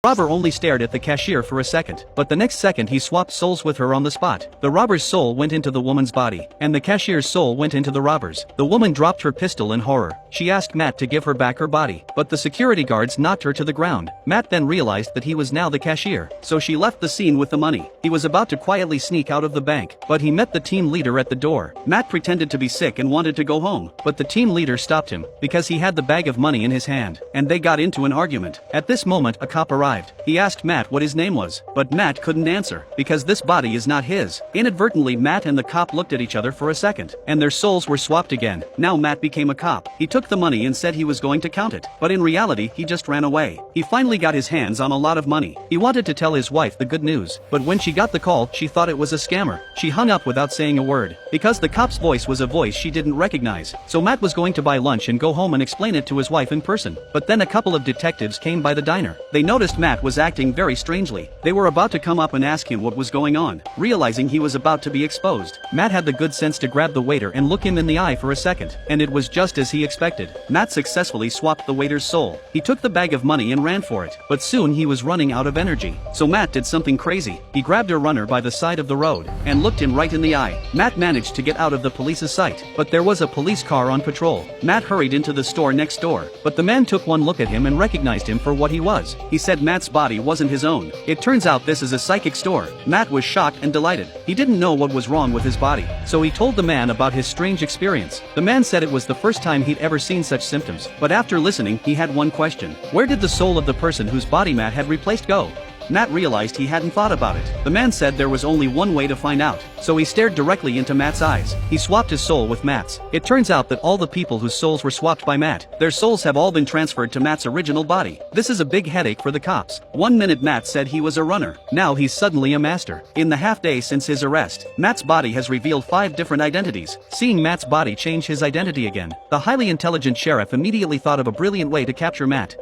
Robber only stared at the cashier for a second, but the next second he swapped souls with her on the spot. The robber's soul went into the woman's body, and the cashier's soul went into the robber's. The woman dropped her pistol in horror. She asked Matt to give her back her body, but the security guards knocked her to the ground. Matt then realized that he was now the cashier, so she left the scene with the money. He was about to quietly sneak out of the bank, but he met the team leader at the door. Matt pretended to be sick and wanted to go home, but the team leader stopped him, because he had the bag of money in his hand, and they got into an argument. At this moment a cop arrived. He asked Matt what his name was, but Matt couldn't answer, because this body is not his. Inadvertently Matt and the cop looked at each other for a second, and their souls were swapped again. Now Matt became a cop. He took the money and said he was going to count it, but in reality he just ran away. He finally got his hands on a lot of money. He wanted to tell his wife the good news, but when she got the call she thought it was a scammer. She hung up without saying a word, because the cop's voice was a voice she didn't recognize. So Matt was going to buy lunch and go home and explain it to his wife in person, but then a couple of detectives came by the diner. They noticed Matt was acting very strangely. They were about to come up and ask him what was going on. Realizing he was about to be exposed, Matt had the good sense to grab the waiter and look him in the eye for a second, and it was just as he expected. Matt successfully swapped the waiter's soul. He took the bag of money and ran for it, but soon he was running out of energy. So Matt did something crazy. He grabbed a runner by the side of the road and looked him right in the eye. Matt managed to get out of the police's sight, but there was a police car on patrol. Matt hurried into the store next door, but the man took one look at him and recognized him for what he was. He said Matt's body wasn't his own. It turns out this is a psychic store. Matt was shocked and delighted. He didn't know what was wrong with his body, so he told the man about his strange experience. The man said it was the first time he'd ever seen such symptoms, but after listening he had one question. Where did the soul of the person whose body Matt had replaced go? Matt realized he hadn't thought about it. The man said there was only one way to find out, so he stared directly into Matt's eyes. He swapped his soul with Matt's. It turns out that all the people whose souls were swapped by Matt, their souls have all been transferred to Matt's original body. This is a big headache for the cops. One minute Matt said he was a runner. Now he's suddenly a master. In the half day since his arrest, Matt's body has revealed 5 different identities. Seeing Matt's body change his identity again, the highly intelligent sheriff immediately thought of a brilliant way to capture Matt.